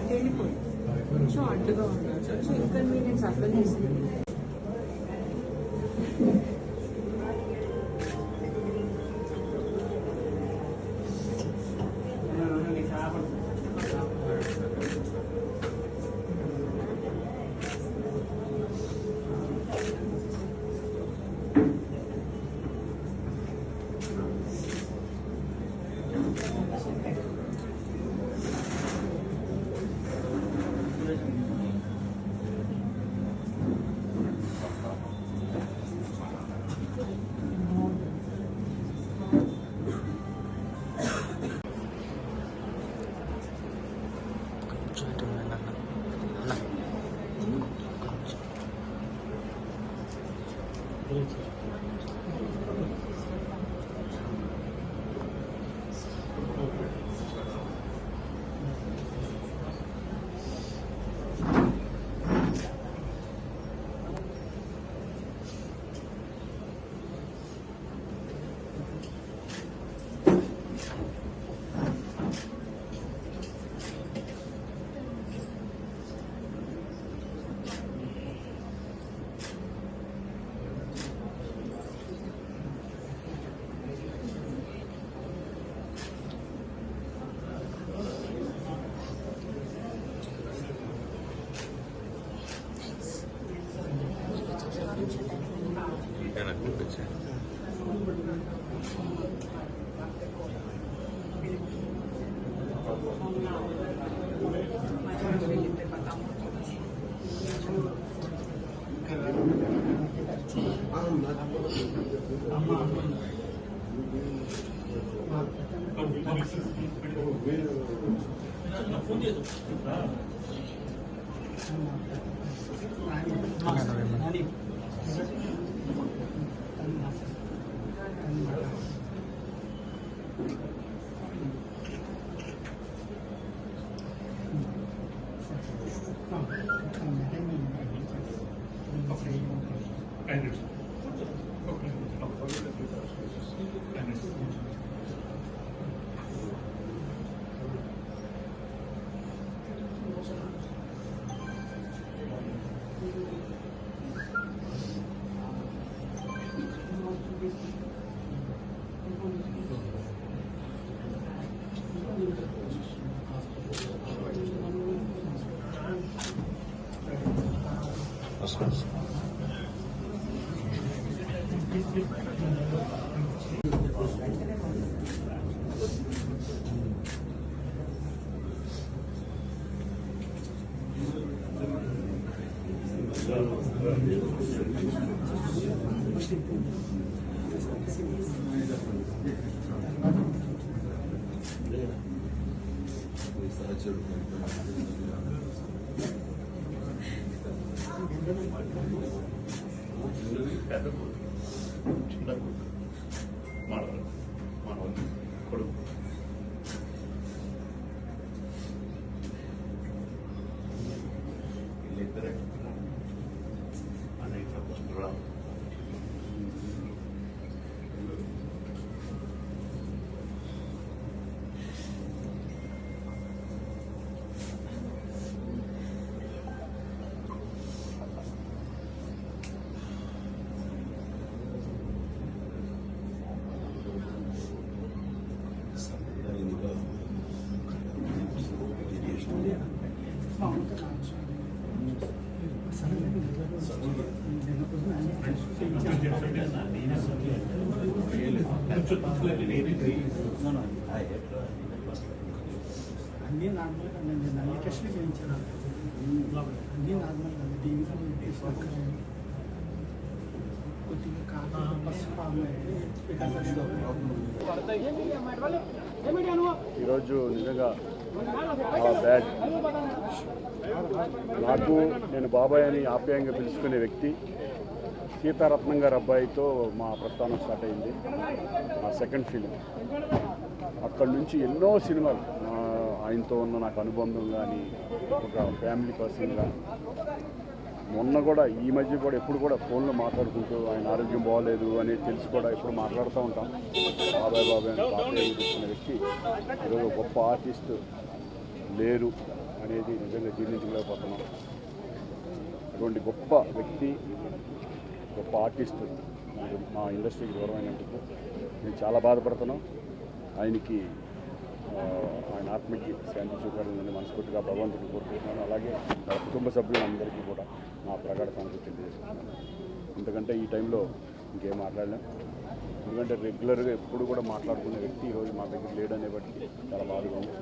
అటు వెళ్ళిపోయి కొంచెం అడ్డుగా ఉన్నారు, కొంచెం ఇన్కన్వీనియన్స్ అర్థం చేసింది. అన్నీ నార్మల్గా నేను అన్ని టెస్టులు చేయించాను, అన్నీ నార్మల్గా టీవీలో కొద్దిగా కాదు పసుపు ఈరోజు నిజంగా బ్యాడ్. నాకు నేను బాబాయ్ అని ఆప్యాయంగా పిలుచుకునే వ్యక్తి సీతారత్నం గారి అబ్బాయితో మా ప్రస్థానం స్టార్ట్ అయింది. మా సెకండ్ ఫిలిం. అక్కడి నుంచి ఎన్నో సినిమాలు ఆయనతో ఉన్న నాకు అనుబంధం కానీ ఒక ఫ్యామిలీ పర్సన్గా మొన్న కూడా ఈ మధ్య కూడా ఎప్పుడు కూడా ఫోన్లో మాట్లాడుకుంటూ ఆయన ఆరోగ్యం బాగోలేదు అని తెలిసి కూడా ఎప్పుడు మాట్లాడుతూ ఉంటాం. బాబాయ్ అని బాబాయ్ చూస్తున్న వ్యక్తి ఈరోజు గొప్ప ఆర్టిస్టు లేరు అనేది నిజంగా జీర్ణించలేకపోతున్నాం. అటువంటి గొప్ప వ్యక్తి, గొప్ప ఆర్టిస్ట్ మా ఇండస్ట్రీకి దూరం అయినందుకు నేను చాలా బాధపడుతున్నాం. ఆయనకి ఆయన ఆత్మకి శాంతి చూపాలని మనస్ఫూర్తిగా భగవంతుని కోరుకుంటున్నాను. అలాగే వాళ్ళ కుటుంబ సభ్యులందరికీ కూడా నా ప్రగాఢ సానుభూతి తెలియజేస్తున్నాను. ఎందుకంటే ఈ టైంలో ఇంకేం మాట్లాడలేం. ఎందుకంటే రెగ్యులర్గా ఎప్పుడు కూడా మాట్లాడుకునే వ్యక్తి ఈరోజు మా దగ్గర లేడనే బట్టి చాలా బాధగా ఉంది.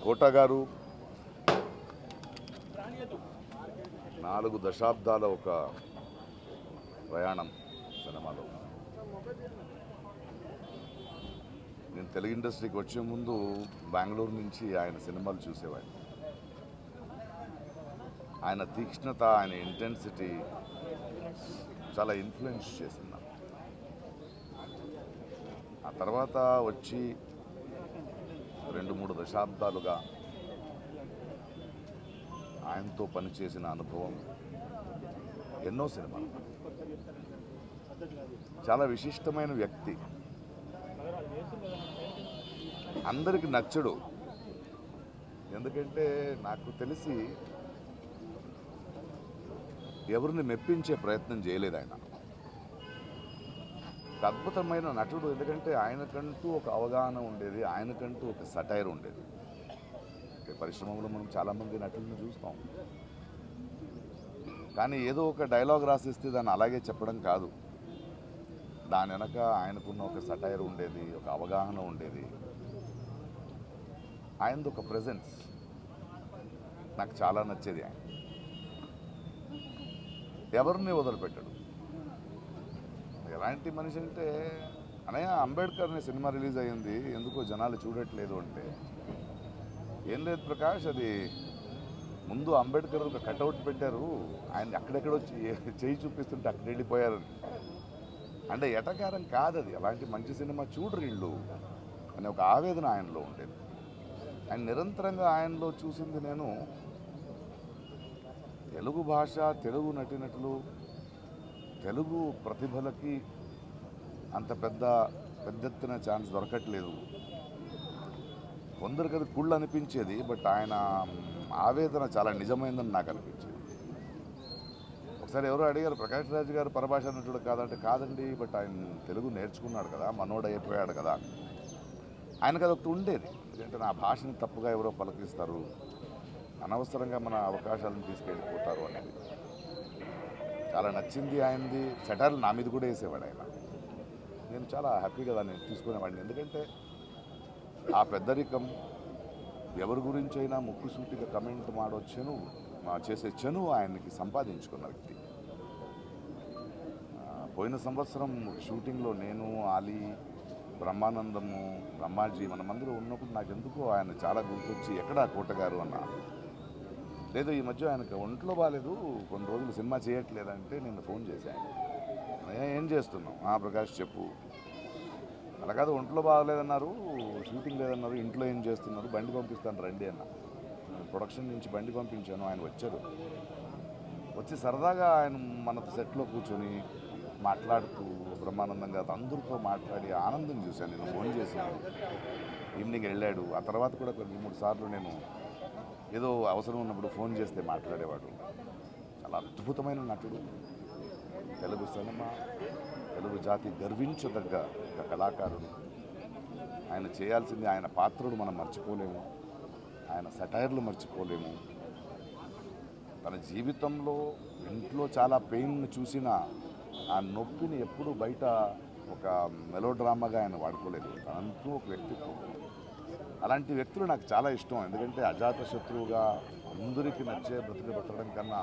కోట గారు 4 దశాబ్దాల ఒక ప్రయాణం సినిమాలో. నేను తెలుగు ఇండస్ట్రీకి వచ్చే ముందు బెంగళూరు నుంచి ఆయన సినిమాలు చూసేవాడిని. ఆయన తీక్ష్ణత, ఆయన ఇంటెన్సిటీ చాలా ఇన్ఫ్లుయెన్స్ చేసింది నాకు. ఆ తర్వాత వచ్చి 2-3 దశాబ్దాలుగా ఆయనతో పనిచేసిన అనుభవం, ఎన్నో సినిమాలు. చాలా విశిష్టమైన వ్యక్తి, అందరికి నచ్చడు. ఎందుకంటే నాకు తెలిసి ఎవరిని మెప్పించే ప్రయత్నం చేయలేదు ఆయన. ఒక అద్భుతమైన నటుడు. ఎందుకంటే ఆయనకంటూ ఒక అవగాహన ఉండేది, ఆయనకంటూ ఒక సటైర్ ఉండేది. పరిశ్రమలో మనం చాలామంది నటులను చూస్తాం, కానీ ఏదో ఒక డైలాగ్ రాసిస్తే దాన్ని అలాగే చెప్పడం కాదు. దాని వెనక ఆయనకున్న ఒక సటైర్ ఉండేది, ఒక అవగాహన ఉండేది. ఆయనది ఒక ప్రెజెన్స్ నాకు చాలా నచ్చేది. ఆయన ఎవరిని వదిలిపెట్టాడు. ఎలాంటి మనిషి అంటే, అనయ్య అంబేద్కర్ అనే సినిమా రిలీజ్ అయ్యింది, ఎందుకో జనాలు చూడట్లేదు అంటే, ఏం లేదు ప్రకాష్, అది ముందు అంబేద్కర్ ఒక కటౌట్ పెట్టారు, ఆయన అక్కడెక్కడో చేయి చూపిస్తుంటే అక్కడ వెళ్ళిపోయారు. అంటే ఎటకారం కాదు అది. అలాంటి మంచి సినిమా చూడరు వీళ్ళు అనే ఒక ఆవేదన ఆయనలో ఉండేది. ఆయన నిరంతరంగా ఆయనలో చూసింది నేను తెలుగు భాష, తెలుగు నటినటులు, తెలుగు ప్రతిభలకి అంత పెద్ద ఎత్తున ఛాన్స్ దొరకట్లేదు. కొందరికి అది కుళ్ళు అనిపించేది, బట్ ఆయన ఆవేదన చాలా నిజమైందని నాకు అనిపించేది. ఒకసారి ఎవరో అడిగారు, ప్రకాష్ రాజ్ గారు పరభాష నటుడు కాదంటే, కాదండి, బట్ ఆయన తెలుగు నేర్చుకున్నాడు కదా, మనోడు అయిపోయాడు కదా. ఆయనకు అదొకటి ఉండేది. ఎందుకంటే నా భాషని తప్పుగా ఎవరో పలకరిస్తారు, అనవసరంగా మన అవకాశాలను తీసుకెళ్ళిపోతారు అనేది చాలా నచ్చింది ఆయనది. సెటర్లు నా మీద కూడా వేసేవాడు ఆయన. నేను చాలా హ్యాపీగా దాన్ని తీసుకునేవాడిని. ఎందుకంటే ఆ పెద్దరికం, ఎవరి గురించి అయినా ముక్కుసూటిగా కమెంట్ మాడొచ్చెను చేసే చనువు ఆయనకి సంపాదించుకున్న వ్యక్తి. పోయిన సంవత్సరం షూటింగ్లో నేను, ఆలీ, బ్రహ్మానందము, బ్రహ్మాజీ మనమందరూ ఉన్నప్పుడు నాకు ఎందుకో ఆయన చాలా గుర్తొచ్చి, ఎక్కడా కోట గారు అన్న. లేదు, ఈ మధ్య ఆయనకు ఒంట్లో బాగాలేదు, కొన్ని రోజులు సినిమా చేయట్లేదంటే నేను ఫోన్ చేశాను. ఏం చేస్తున్నాం? ప్రకాష్ చెప్పు. అలా కాదు, ఒంట్లో బాగాలేదన్నారు, షూటింగ్ లేదన్నారు, ఇంట్లో ఏం చేస్తున్నారు, బండి పంపిస్తాను రండి అన్న. ప్రొడక్షన్ నుంచి బండి పంపించాను, ఆయన వచ్చారు. వచ్చి సరదాగా ఆయన మన సెట్లో కూర్చొని మాట్లాడుతూ బ్రహ్మానందంగా అందరితో మాట్లాడి ఆనందం చూశాను. నేను ఫోన్ చేశాను, ఈవినింగ్ వెళ్ళాడు. ఆ తర్వాత కూడా 2-3 సార్లు నేను ఏదో అవసరం ఉన్నప్పుడు ఫోన్ చేస్తే మాట్లాడేవాడు. చాలా అద్భుతమైన నటుడు. తెలుగు సినిమా, తెలుగు జాతి గర్వించదగ్గ ఒక కళాకారుడు. ఆయన చేయాల్సింది, ఆయన పాత్రలు మనం మర్చిపోలేము, ఆయన సటైర్లు మర్చిపోలేము. తన జీవితంలో ఇంట్లో చాలా పెయిన్ చూసిన ఆ నొప్పిని ఎప్పుడూ బయట ఒక మెలోడ్రామాగా ఆయన వాడుకోలేదు. తనంటూ ఒక వ్యక్తిత్వం. అలాంటి వ్యక్తులు నాకు చాలా ఇష్టం. ఎందుకంటే అజాత శత్రువుగా అందరికీ నచ్చే బ్రతకడం కన్నా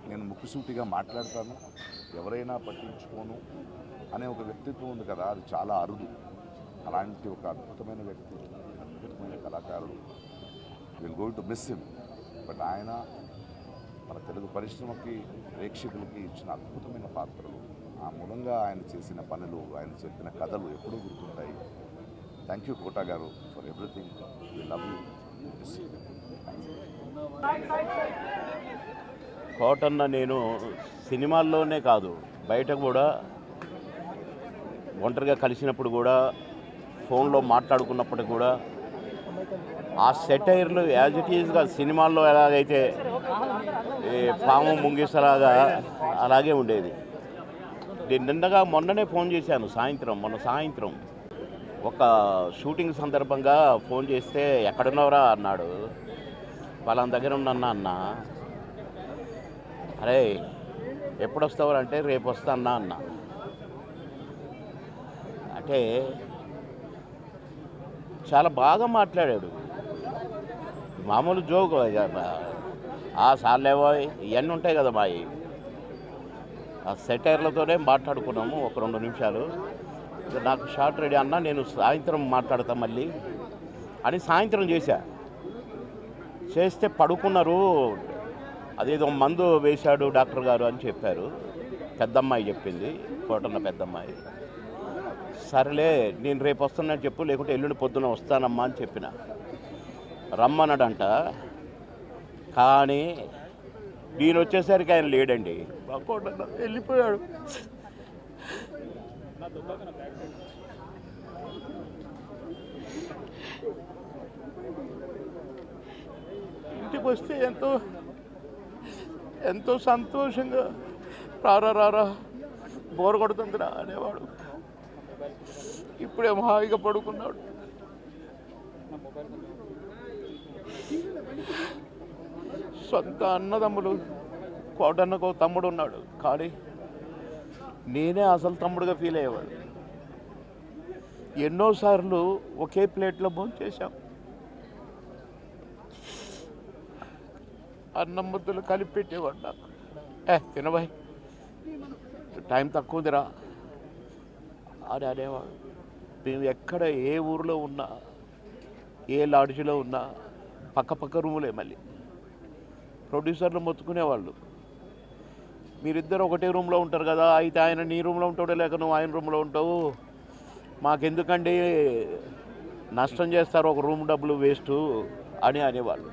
నేను ముక్కుసూటిగా మాట్లాడతాను, ఎవరైనా పట్టించుకోను అనే ఒక వ్యక్తిత్వం ఉంది కదా, అది చాలా అరుదు. అలాంటి ఒక అద్భుతమైన వ్యక్తి, అద్భుతమైన కళాకారుడు. Will going to miss him. But ఆయన మన తెలుగు పరిశ్రమకి, ప్రేక్షకులకి ఇచ్చిన అద్భుతమైన పాత్రలు, ఆ మూలంగా ఆయన చేసిన పనులు, ఆయన చెప్పిన కథలు ఎప్పుడూ గుర్తుంటాయి. Thank you Kota garu for everything. We love you. కోటన్న నేను సినిమాల్లోనే కాదు బయట కూడా ఒంటరిగా కలిసినప్పుడు కూడా ఫోన్లో మాట్లాడుకున్నప్పటికి కూడా ఆ సెటైర్లు యాజ్ ఇట్ ఈజ్గా సినిమాల్లో ఎలాగైతే పాము ముంగిసలాగా అలాగే ఉండేది. నిన్నగా మొన్ననే ఫోన్ చేశాను మొన్న సాయంత్రం ఒక షూటింగ్ సందర్భంగా ఫోన్ చేస్తే ఎక్కడున్నావురా అన్నాడు. వాళ్ళ దగ్గర ఉన్నా అన్న. అరే ఎప్పుడు వస్తావు అంటే రేపు వస్తా అన్న. అంటే చాలా బాగా మాట్లాడాడు. మామూలు జోక్ సార్లేవో ఇవన్నీ ఉంటాయి కదా మావి. ఆ సెటైర్లతోనే మాట్లాడుకున్నాము ఒక 2 నిమిషాలు. నాకు షార్ట్ రెడీ అన్న, నేను సాయంత్రం మాట్లాడతా మళ్ళీ అని సాయంత్రం చేస్తే పడుకున్నారు. అదేదో మందు వేశాడు డాక్టర్ గారు అని చెప్పారు. పెద్దమ్మాయి చెప్పింది, కోటన్న పెద్దమ్మాయి. సరేలే నేను రేపు వస్తానని చెప్పు, లేకుంటే ఎల్లుండి పొద్దున వస్తానమ్మా అని చెప్పిన. రమ్మన్నాడంట. కానీ నేను వచ్చేసరికి ఆయన లేడండి. కోటన్న వెళ్ళిపోయాడు. ఇంటికి వస్తే ఎంతో సంతోషంగా రారా బోర్ కొడుతుందిరా అనేవాడు. ఇప్పుడేమో హాయిగా పడుకున్నాడు. సొంత అన్నదమ్ములు, కోటన్నకు తమ్ముడు ఉన్నాడు, కానీ నేనే అసలు తమ్ముడుగా ఫీల్ అయ్యేవాడు. ఎన్నోసార్లు ఒకే ప్లేట్లో భోంచేశాం. అన్నం ముద్దలు కలిపి పెట్టేవాడు నాకు. తినబాయ్ టైం తక్కువదిరా అని అనేవాడు. మేము ఎక్కడ ఏ ఊరిలో ఉన్నా, ఏ లాడ్జిలో ఉన్నా పక్క రూములే. మళ్ళీ ప్రొడ్యూసర్లు మొత్తుకునేవాళ్ళు, మీరిద్దరు ఒకటే రూమ్లో ఉంటారు కదా, అయితే ఆయన నీ రూమ్లో ఉంటాడో లేక నువ్వు ఆయన రూమ్లో ఉంటావు, మాకెందుకండి నష్టం చేస్తారు, ఒక రూమ్ డబ్బులు వేస్ట్ అని అనేవాళ్ళు.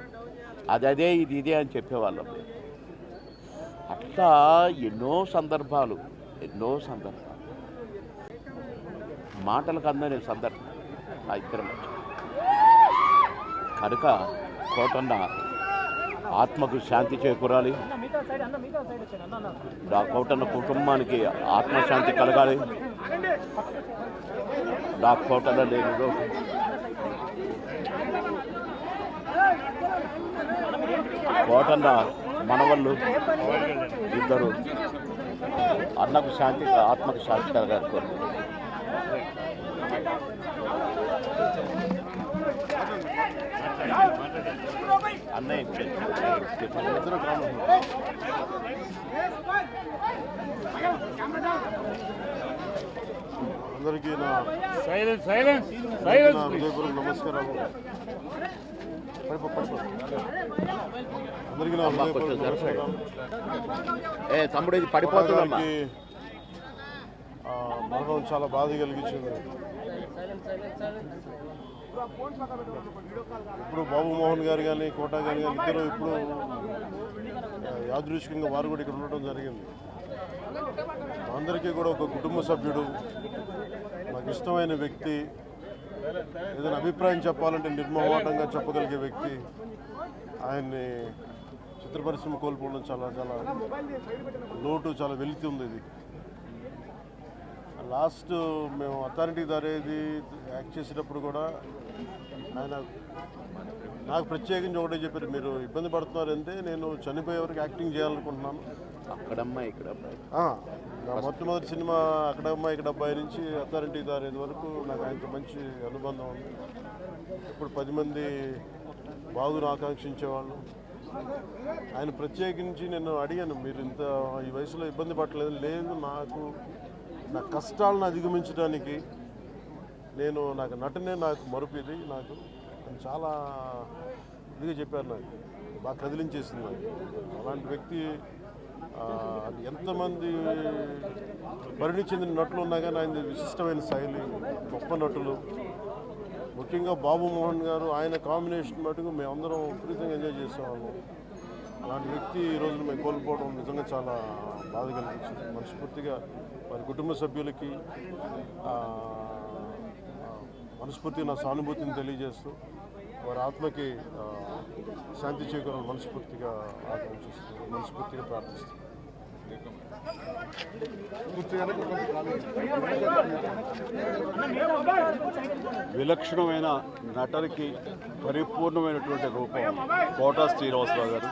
అదే ఇదే అని చెప్పేవాళ్ళం. అట్లా ఎన్నో సందర్భాలు మాటలకు అందని సందర్భం ఆ ఇద్దరి మధ్య. కనుక కోటన్న ఆత్మకు శాంతి చేకూరాలి. నా కోటన్న కుటుంబానికి ఆత్మశాంతి కలగాలి. నా కోటన్న లేనిదో కోటన్న మనవళ్ళు ఇద్దరు అన్నకు శాంతి, ఆత్మకు శాంతి కలగాలి కోరు. అన్నయ్య అందరికీ నా హృదయపూర్వక నమస్కారాలు. అందరికీ నా హృదయపూర్వక నమస్కారాలు. తమ్ముడు ఇది పడిపోతుంది. మరణం చాలా బాధ కలిగించింది. ఇప్పుడు బాబు మోహన్ గారు కానీ కోట గారు కానీ ఇద్దరు ఇప్పుడు యాదృచ్ఛికంగా వారు కూడా ఇక్కడ ఉండటం జరిగింది. మా అందరికీ కూడా ఒక కుటుంబ సభ్యుడు, నాకు ఇష్టమైన వ్యక్తి, ఏదైనా అభిప్రాయం చెప్పాలంటే నిర్మోహమాటంగా చెప్పగలిగే వ్యక్తి. ఆయన్ని చిత్ర పరిశ్రమ కోల్పోవడం చాలా లోటు, చాలా వెలితి ఉంది. ఇది లాస్ట్ మేము అథారిటీ దారేది యాక్ట్ చేసేటప్పుడు కూడా ఆయన నాకు ప్రత్యేకించి ఒకటే చెప్పారు, మీరు ఇబ్బంది పడుతున్నారు అంటే నేను చనిపోయే వరకు యాక్టింగ్ చేయాలనుకుంటున్నాను. అక్కడమ్మాయి ఇక్కడ నా మొట్టమొదటి సినిమా అక్కడమ్మాయి ఇక్కడ అబ్బాయి నుంచి అథారిటీ దారేది వరకు నాకు ఆయనతో మంచి అనుబంధం ఉంది. ఇప్పుడు 10 మంది బాగును ఆకాంక్షించేవాళ్ళు. ఆయన ప్రత్యేకించి నేను అడిగాను, మీరు ఇంత ఈ వయసులో ఇబ్బంది పడలేదు. లేదు, నా కష్టాలను అధిగమించడానికి నాకు నటనే నాకు మరుపుది, నాకు చాలా ఇదిగా చెప్పారు. నాకు బాగా కదిలించేసింది. నాకు అలాంటి వ్యక్తి ఎంతమంది పరిణి చెందిన నటులు ఉన్నా కానీ ఆయన విశిష్టమైన శైలి, గొప్ప నటులు. ముఖ్యంగా బాబు మోహన్ గారు ఆయన కాంబినేషన్ మటుకు మేమందరం విపరీతంగా ఎంజాయ్ చేసేవాళ్ళం. అలాంటి వ్యక్తి ఈ రోజున మేము కోల్పోవడం నిజంగా చాలా బాధ కలిగించింది. మనస్ఫూర్తిగా వారి కుటుంబ సభ్యులకి మనస్ఫూర్తిగా నా సానుభూతిని తెలియజేస్తూ వారి ఆత్మకి శాంతి చేకూరాలని మనస్ఫూర్తిగా ఆకాంక్షిస్తూ మనస్ఫూర్తిగా ప్రార్థిస్తాను. విలక్షణమైన నటనకి పరిపూర్ణమైనటువంటి రూపం కోటా శ్రీనివాసరావు గారు.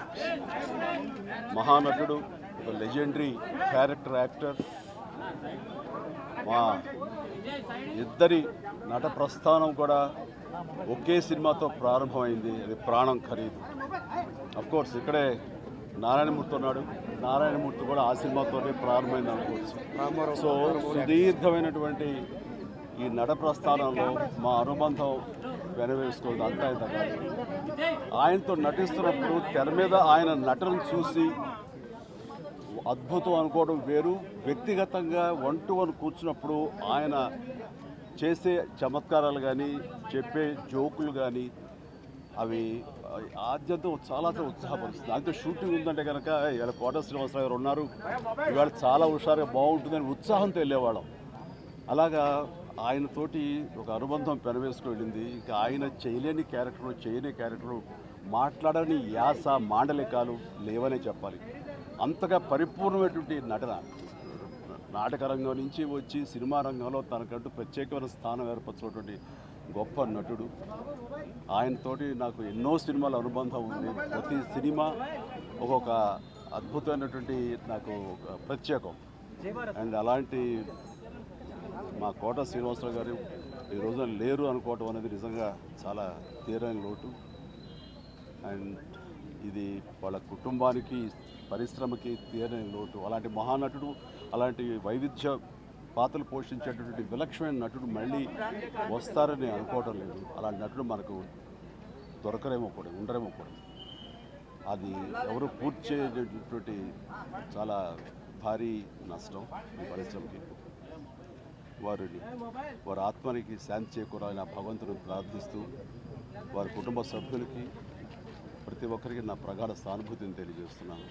మహానటుడు, ఒక లెజెండరీ క్యారెక్టర్ యాక్టర్. మా ఇద్దరి నట ప్రస్థానం కూడా ఒకే సినిమాతో ప్రారంభమైంది, అది ప్రాణం ఖరీదు. అఫ్కోర్స్ ఇక్కడే నారాయణమూర్తి ఉన్నాడు, నారాయణమూర్తి కూడా ఆ సినిమాతోనే ప్రారంభమైంది అనుకోవచ్చు. సో సుదీర్ఘమైనటువంటి ఈ నట ప్రస్థానంలో మా అనుబంధం వెనవేసుకోదు, అంతా ఇంత కాదు. ఆయనతో నటిస్తున్నప్పుడు తెర మీద ఆయన నటనను చూసి అద్భుతం అనుకోవడం వేరు, వ్యక్తిగతంగా 1-to-1 కూర్చున్నప్పుడు ఆయన చేసే చమత్కారాలు కానీ చెప్పే జోకులు కానీ అవి ఆద్యంతం చాలా ఉత్సాహపరుస్తుంది. ఆయనతో షూటింగ్ ఉందంటే కనుక ఇవాళ కోట శ్రీనివాసరావు గారు ఉన్నారు, ఇవాళ చాలా హుషారుగా బాగుంటుందని ఉత్సాహంతో వెళ్ళేవాళ్ళం. అలాగా ఆయనతోటి ఒక అనుబంధం పెనవేసుకు వెళ్ళింది. ఇంకా ఆయన చేయలేని క్యారెక్టరు, చేయని క్యారెక్టరు, మాట్లాడని యాస మాండలికాలు లేవనే చెప్పాలి. అంతగా పరిపూర్ణమైనటువంటి నటన. నాటక రంగం నుంచి వచ్చి సినిమా రంగంలో తనకంటూ ప్రత్యేకమైన స్థానం ఏర్పరచినటువంటి గొప్ప నటుడు. ఆయనతోటి నాకు ఎన్నో సినిమాల అనుబంధం ఉంది. ప్రతి సినిమా ఒక్కొక్క అద్భుతమైనటువంటి నాకు ప్రత్యేకం. అండ్ అలాంటి మా కోట శ్రీనివాసరావు గారు ఈ రోజున లేరు అనుకోవటం అనేది నిజంగా చాలా తీరని లోటు. అండ్ ఇది వాళ్ళ కుటుంబానికి, పరిశ్రమకి తీరని లోటు. అలాంటి మహానటుడు, అలాంటి వైవిధ్య పాత్రలు పోషించేటటువంటి విలక్షణమైన నటుడు మళ్ళీ వస్తారని అనుకోవటం లేదు. అలాంటి నటుడు మనకు దొరకరేమో కూడా, ఉండరేమో కూడా. అది ఎవరు పూర్తి చేసేటటువంటి చాలా భారీ నష్టం ఈ పరిశ్రమకి. వారి ఆత్మనికి శాంతి చేకూరాలని ఆ భగవంతుని ప్రార్థిస్తూ వారి కుటుంబ సభ్యులకి ప్రతి ఒక్కరికి నా ప్రగాఢ సానుభూతిని తెలియజేస్తున్నాను.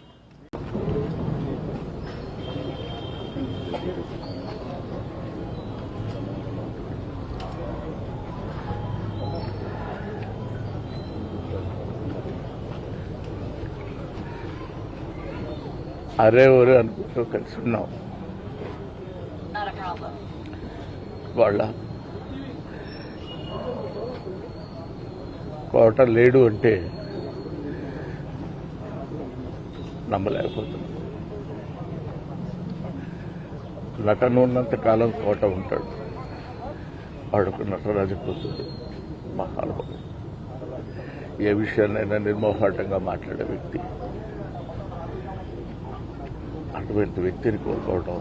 అరే ఒరే అనుకుంటూ కలిసి ఉన్నాం. వాళ్ళ కోట లేడు అంటే నమ్మలేకపోతుంది. నటన ఉన్నంత కాలం కోట ఉంటాడు. వాడుకు నటరాజపోతుంది, మహానుభావుడు. ఏ విషయాన్నైనా నిర్మోహాటంగా మాట్లాడే వ్యక్తి. అటువంటి వ్యక్తిని కోల్పోవడం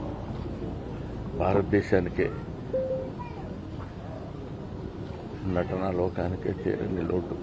భారతదేశానికే, నటనా లోకానికే తీరని లోటు.